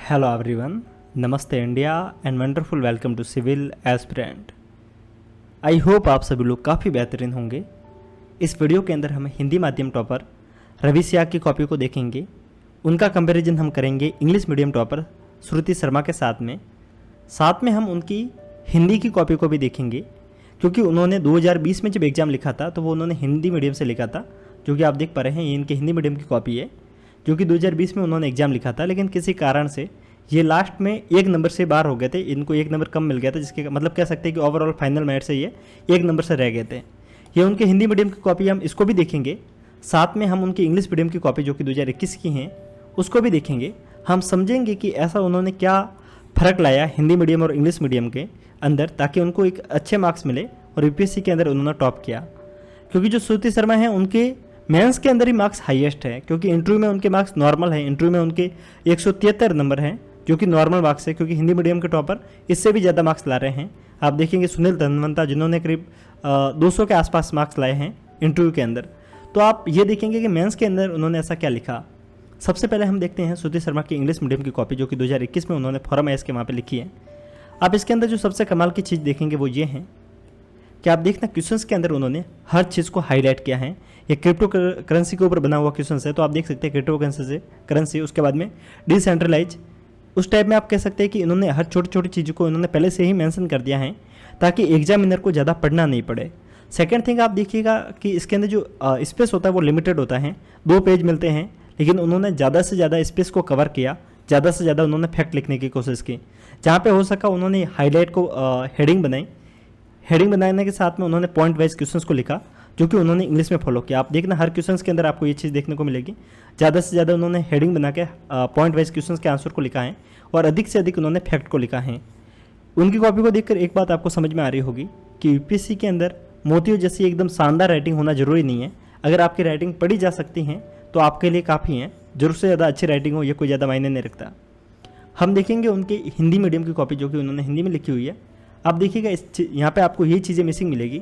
Hello everyone, नमस्ते India and wonderful welcome to civil aspirant. I hope आप सभी लोग काफ़ी बेहतरीन होंगे। इस वीडियो के अंदर हम हिंदी माध्यम टॉपर रवि सियाग की कॉपी को देखेंगे। उनका कंपैरिजन हम करेंगे इंग्लिश मीडियम टॉपर श्रुति शर्मा के साथ में हम उनकी हिंदी की कॉपी को भी देखेंगे, क्योंकि उन्होंने 2020 में जब एग्ज़ाम लिखा था तो वो उन्होंने हिंदी मीडियम से लिखा था, जो कि आप देख पा रहे हैं। ये इनके हिंदी मीडियम की कॉपी है, जो कि 2020 में उन्होंने एग्ज़ाम लिखा था, लेकिन किसी कारण से ये लास्ट में एक नंबर से बाहर हो गए थे। इनको एक नंबर कम मिल गया था, जिसके मतलब कह सकते हैं कि ओवरऑल फाइनल मेरिट से ये एक नंबर से रह गए थे। ये उनके हिंदी मीडियम की कॉपी, हम इसको भी देखेंगे। साथ में हम उनकी इंग्लिश मीडियम की कॉपी जो कि 2021 की हैं उसको भी देखेंगे। हम समझेंगे कि ऐसा उन्होंने क्या फ़र्क लाया हिंदी मीडियम और इंग्लिश मीडियम के अंदर, ताकि उनको एक अच्छे मार्क्स मिले और यूपीएससी के अंदर उन्होंने टॉप किया। क्योंकि जो श्रुति शर्मा हैं उनके मेंस के अंदर ही मार्क्स हाईएस्ट है, क्योंकि इंटरव्यू में उनके मार्क्स नॉर्मल है। इंटरव्यू में उनके 173 नंबर हैं, जो कि नॉर्मल मार्क्स है, क्योंकि हिंदी मीडियम के टॉपर इससे भी ज़्यादा मार्क्स ला रहे हैं। आप देखेंगे सुनील धनवंता, जिन्होंने करीब 200 के आसपास मार्क्स लाए हैं इंटरव्यू के अंदर। तो आप ये देखेंगे कि मेंस के अंदर उन्होंने ऐसा क्या लिखा। सबसे पहले हम देखते हैं श्रुति शर्मा की इंग्लिश मीडियम की कॉपी, जो कि 2021 में उन्होंने फॉरम एस के वहाँ पर लिखी है। आप इसके अंदर जो सबसे कमाल की चीज़ देखेंगे वो ये है कि आप देखना क्वेश्चंस के अंदर उन्होंने हर चीज़ को हाईलाइट किया है। ये क्रिप्टो करेंसी के ऊपर बना हुआ क्वेश्चंस है, तो आप देख सकते हैं क्रिप्टो करेंसी, उसके बाद में डिसेंट्रलाइज, उस टाइप में आप कह सकते हैं कि इन्होंने हर छोटी छोटी चीज़ों को इन्होंने पहले से ही मेंशन कर दिया है, ताकि एग्जामिनर को ज़्यादा पढ़ना नहीं पड़े। सेकेंड थिंग आप देखिएगा कि इसके अंदर जो स्पेस होता है वो लिमिटेड होता है, 2 पेज मिलते हैं, लेकिन उन्होंने ज़्यादा से ज़्यादा स्पेस को कवर किया, ज़्यादा से ज़्यादा उन्होंने फैक्ट लिखने की कोशिश की। जहाँ पे हो सका उन्होंने हाईलाइट को हेडिंग बनाई। हेडिंग बनाने के साथ में उन्होंने पॉइंट वाइज क्वेश्चंस को लिखा, जो कि उन्होंने इंग्लिश में फॉलो किया। आप देखना हर क्वेश्चंस के अंदर आपको ये चीज़ देखने को मिलेगी। ज़्यादा से ज़्यादा उन्होंने हेडिंग बना के पॉइंट वाइज क्वेश्चंस के आंसर को लिखा है, और अधिक से अधिक उन्होंने फैक्ट को लिखा है। उनकी कॉपी को देखकर एक बात आपको समझ में आ रही होगी कि यूपीएससी के अंदर मोतियों जैसी एकदम शानदार राइटिंग होना जरूरी नहीं है। अगर आपकी राइटिंग पढ़ी जा सकती है तो आपके लिए काफ़ी है। जरूर से ज़्यादा अच्छी राइटिंग हो ये कोई ज़्यादा मायने नहीं रखता। हम देखेंगे उनके हिंदी मीडियम की कॉपी, जो कि उन्होंने हिंदी में लिखी हुई है। आप देखिएगा यहाँ पे आपको यही चीज़ें मिसिंग मिलेगी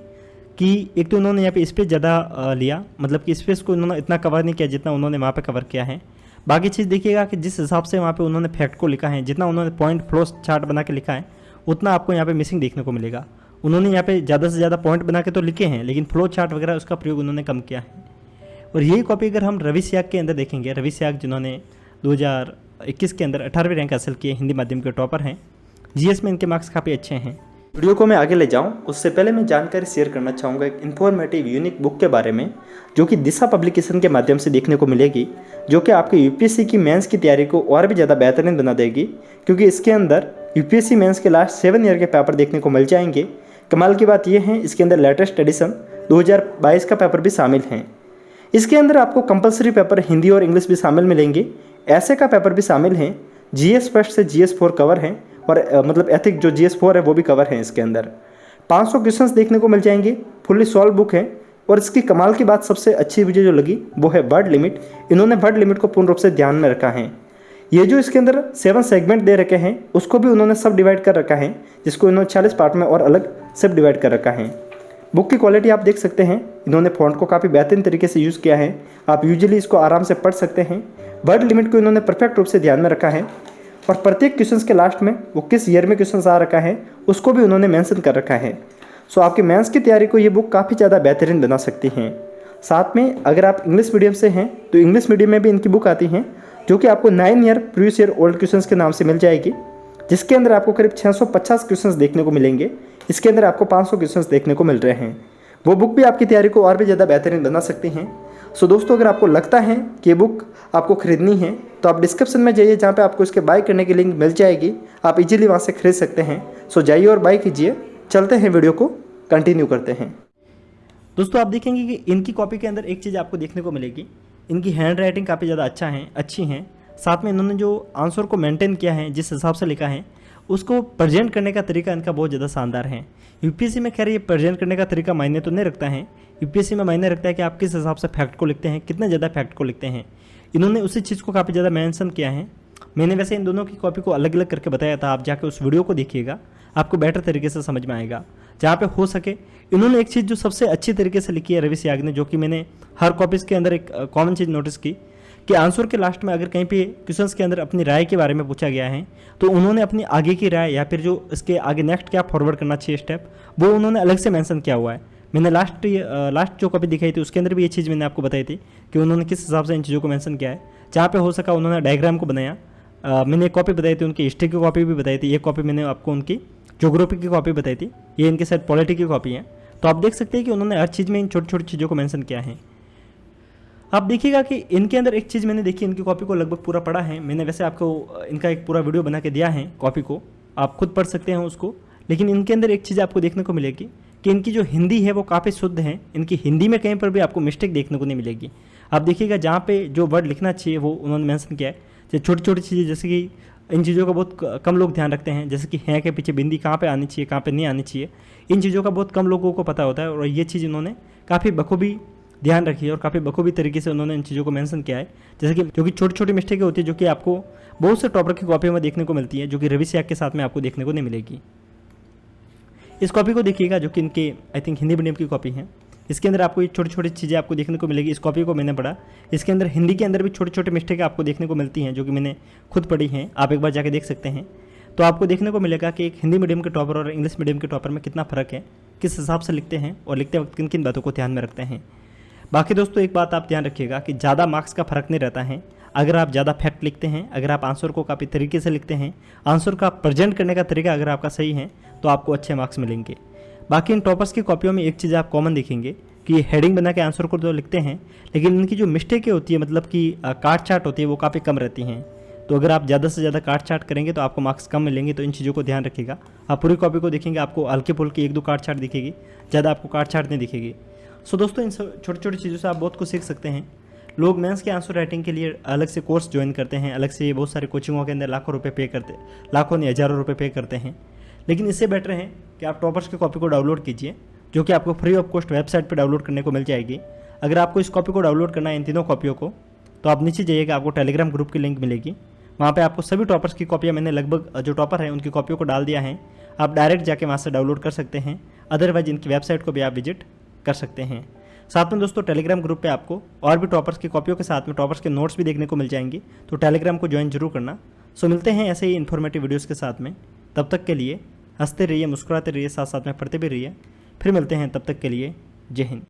कि एक तो उन्होंने यहाँ पे स्पेस ज़्यादा लिया, मतलब कि स्पेस को उन्होंने इतना कवर नहीं किया जितना उन्होंने वहाँ पे कवर किया है। बाकी चीज़ देखिएगा कि जिस हिसाब से वहाँ पे उन्होंने फैक्ट को लिखा है, जितना उन्होंने पॉइंट फ्लो चार्ट बना के लिखा है, उतना आपको यहाँ पे मिसिंग देखने को मिलेगा। उन्होंने यहाँ पे ज़्यादा से ज़्यादा पॉइंट बना के तो लिखे हैं, लेकिन फ्लो चार्ट वगैरह उसका प्रयोग उन्होंने कम किया है। और यही कॉपी अगर हम रवि सियाग के अंदर देखेंगे, रवि सियाग जिन्होंने 2021 के अंदर 18वीं रैंक हासिल किए, हिंदी माध्यम के टॉपर हैं। जीएस में इनके मार्क्स काफ़ी अच्छे हैं। वीडियो को मैं आगे ले जाऊं उससे पहले मैं जानकारी शेयर करना चाहूँगा एक इन्फॉर्मेटिव यूनिक बुक के बारे में, जो कि दिशा पब्लिकेशन के माध्यम से देखने को मिलेगी, जो कि आपके यूपीएससी की मेंस की तैयारी को और भी ज़्यादा बेहतरीन बना देगी। क्योंकि इसके अंदर यूपीएससी मेंस के लास्ट 7 ईयर के पेपर देखने को मिल जाएंगे। कमाल की बात यह है, इसके अंदर लेटेस्ट एडिशन 2022 का पेपर भी शामिल हैं। इसके अंदर आपको कंपलसरी पेपर हिंदी और इंग्लिश भी शामिल मिलेंगे, ऐसे का पेपर भी शामिल हैं, जीएस फर्स्ट से जीएस 4 कवर हैं, और मतलब एथिक जो जीएस 4 है वो भी कवर है। इसके अंदर 500 क्वेश्चंस देखने को मिल जाएंगे, फुल्ली सॉल्व बुक है। और इसकी कमाल की बात सबसे अच्छी मुझे जो लगी वो है वर्ड लिमिट। इन्होंने वर्ड लिमिट को पूर्ण रूप से ध्यान में रखा है। ये जो इसके अंदर 7 सेगमेंट दे रखे हैं उसको भी उन्होंने सब डिवाइड कर रखा है, जिसको इन्होंने 40 पार्ट में और अलग सब डिवाइड कर रखा है। बुक की क्वालिटी आप देख सकते हैं, इन्होंने फॉन्ट को काफ़ी बेहतरीन तरीके से यूज़ किया है। आप यूजुअली इसको आराम से पढ़ सकते हैं। वर्ड लिमिट को इन्होंने परफेक्ट रूप से ध्यान में रखा है, और प्रत्येक क्वेश्चंस के लास्ट में वो किस ईयर में क्वेश्चंस आ रखा है उसको भी उन्होंने मेंशन कर रखा है। सो आपके मेंस की तैयारी को ये बुक काफ़ी ज़्यादा बेहतरीन बना सकती हैं। साथ में अगर आप इंग्लिश मीडियम से हैं तो इंग्लिश मीडियम में भी इनकी बुक आती हैं, जो कि आपको 9 year previous year old questions के नाम से मिल जाएगी, जिसके अंदर आपको करीब 650 क्वेश्चंस देखने को मिलेंगे। इसके अंदर आपको 500 क्वेश्चंस देखने को मिल रहे हैं। वो बुक भी आपकी तैयारी को और भी ज़्यादा बेहतरीन बना सकती हैं। सो दोस्तों, अगर आपको लगता है कि ये बुक आपको खरीदनी है तो आप डिस्क्रिप्शन में जाइए, जहाँ पे आपको इसके बाय करने की लिंक मिल जाएगी। आप इजीली वहाँ से खरीद सकते हैं। सो जाइए और बाय कीजिए। चलते हैं, वीडियो को कंटिन्यू करते हैं। दोस्तों, आप देखेंगे कि इनकी कॉपी के अंदर एक चीज़ आपको देखने को मिलेगी, इनकी हैंड राइटिंग काफ़ी ज़्यादा अच्छी हैं। साथ में इन्होंने जो आंसर को मेंटेन किया है, जिस हिसाब से लिखा है, उसको प्रेजेंट करने का तरीका इनका बहुत ज़्यादा शानदार है। यूपीएससी में खैर ये प्रेजेंट करने का तरीका मायने तो नहीं रखता है। यूपीएससी में मायने रखता है कि आप किस हिसाब से फैक्ट को लिखते हैं, कितने ज़्यादा फैक्ट को लिखते हैं। इन्होंने उसी चीज़ को काफ़ी ज़्यादा मेंशन किया है। मैंने वैसे इन दोनों की कॉपी को अलग अलग करके बताया था, आप जाकर उस वीडियो को देखिएगा, आपको बेटर तरीके से समझ में आएगा। जहाँ पे हो सके इन्होंने एक चीज़ जो सबसे अच्छी तरीके से लिखी है रवि सियाग ने, जो कि मैंने हर कॉपीज़ के अंदर एक कॉमन चीज़ नोटिस की कि आंसर के लास्ट में अगर कहीं पे क्वेश्चंस के अंदर अपनी राय के बारे में पूछा गया है तो उन्होंने अपनी आगे की राय या फिर जो इसके आगे नेक्स्ट क्या फॉरवर्ड करना चाहिए स्टेप, वो उन्होंने अलग से मेंशन किया हुआ है। मैंने लास्ट जो कॉपी दिखाई थी उसके अंदर भी ये चीज़ मैंने आपको बताई थी कि उन्होंने किस हिसाब से इन चीज़ों को मेंशन किया है। जहाँ पे हो सका उन्होंने डायग्राम को बनाया। मैंने एक कॉपी बताई थी उनकी हिस्ट्री की कॉपी भी बताई थी, एक कॉपी मैंने आपको उनकी ज्योग्राफी की कॉपी बताई थी, ये इनके साथ पॉलिटी की कॉपी है। तो आप देख सकते हैं कि उन्होंने हर चीज़ में इन छोटी छोटी चीज़ों को मेंशन किया है। आप देखिएगा कि इनके अंदर एक चीज़ मैंने देखी, इनकी कॉपी को लगभग पूरा पढ़ा है मैंने, वैसे आपको इनका एक पूरा वीडियो बना के दिया है कॉपी को, आप खुद पढ़ सकते हैं उसको। लेकिन इनके अंदर एक चीज़ आपको देखने को मिलेगी कि इनकी जो हिंदी है वो काफ़ी शुद्ध है, इनकी हिंदी में कहीं पर भी आपको मिस्टेक देखने को नहीं मिलेगी। आप देखिएगा जहाँ पे जो वर्ड लिखना चाहिए वो उन्होंने मेंशन किया है। जैसे छोटी छोटी चीज़ें, जैसे कि इन चीज़ों का बहुत कम लोग ध्यान रखते हैं, जैसे कि हैं के पीछे बिंदी कहाँ पे आनी चाहिए, कहाँ पे नहीं आनी चाहिए, इन चीज़ों का बहुत कम लोगों को पता होता है। और ये चीज़ इन्होंने काफ़ी बखूबी ध्यान रखी है और काफ़ी बखूबी तरीके से उन्होंने इन चीज़ों को मेंशन किया है। जैसे कि जो कि छोटी छोटी मिस्टेकें होती है जो कि आपको बहुत से टॉपर की कॉपियों में देखने को मिलती है, जो कि रवि सयाग के साथ में आपको देखने को नहीं मिलेगी। इस कॉपी को देखिएगा जो कि इनके आई थिंक हिंदी मीडियम की कॉपी है, इसके अंदर आपको ये छोटी छोटी चीज़ें आपको देखने को मिलेगी। इस कॉपी को मैंने पढ़ा, इसके अंदर हिंदी के अंदर भी छोटे छोटे मिस्टेक आपको देखने को मिलती हैं जो कि मैंने खुद पढ़ी हैं, आप एक बार जाके देख सकते हैं। तो आपको देखने को मिलेगा कि एक हिंदी मीडियम के टॉपर और इंग्लिश मीडियम के टॉपर में कितना फ़र्क है, किस हिसाब से लिखते हैं और लिखते वक्त किन किन बातों को ध्यान में रखते हैं। बाकी दोस्तों एक बात आप ध्यान रखिएगा कि ज़्यादा मार्क्स का फ़र्क नहीं रहता है। अगर आप ज़्यादा फैक्ट लिखते हैं, अगर आप आंसर को काफ़ी तरीके से लिखते हैं, आंसर का प्रेजेंट करने का तरीका अगर आपका सही है तो आपको अच्छे मार्क्स मिलेंगे। बाकी इन टॉपर्स की कॉपियों में एक चीज़ आप कॉमन देखेंगे कि ये हेडिंग बना के आंसर को तो लिखते हैं, लेकिन इनकी जो मिस्टेकें होती है, मतलब कि काट छाट होती है, वो काफ़ी कम रहती हैं। तो अगर आप ज़्यादा से ज़्यादा काट छाट करेंगे तो आपको मार्क्स कम मिलेंगे। तो इन चीज़ों को ध्यान रखिएगा। आप पूरी कॉपी को देखेंगे, आपको हल्के फुल्के एक दो काट छाट दिखेगी, ज़्यादा आपको काट छाट नहीं दिखेगी। सो दोस्तों इन छोटी छोटी चीज़ों से आप बहुत कुछ सीख सकते हैं। लोग मेंस के आंसर राइटिंग के लिए अलग से कोर्स ज्वाइन करते हैं, अलग से बहुत सारे कोचिंगों के अंदर लाखों रुपए पे करते, लाखों नहीं हज़ारों रुपए पे करते हैं। लेकिन इससे बेटर है कि आप टॉपर्स की कॉपी को डाउनलोड कीजिए, जो कि आपको फ्री ऑफ कॉस्ट वेबसाइट पर डाउनलोड करने को मिल जाएगी। अगर आपको इस कॉपी को डाउनलोड करना है, इन तीनों कॉपियों को, तो आप नीचे जाइएगा, आपको टेलीग्राम ग्रुप की लिंक मिलेगी। वहाँ पे आपको सभी टॉपर्स की कॉपियाँ, मैंने लगभग जो टॉपर हैं उनकी कॉपियों को डाल दिया है, आप डायरेक्ट जाके वहाँ से डाउनलोड कर सकते हैं। अदरवाइज इनकी वेबसाइट को भी आप विजिट कर सकते हैं। साथ में दोस्तों टेलीग्राम ग्रुप पे आपको और भी टॉपर्स की कॉपियों के साथ में टॉपर्स के नोट्स भी देखने को मिल जाएंगे, तो टेलीग्राम को ज्वाइन जरूर करना। सो मिलते हैं ऐसे ही इन्फॉर्मेटिव वीडियोज़ के साथ में। तब तक के लिए हंसते रहिए, मुस्कुराते रहिए, साथ साथ में पढ़ते भी रहिए। फिर मिलते हैं, तब तक के लिए जय हिंद।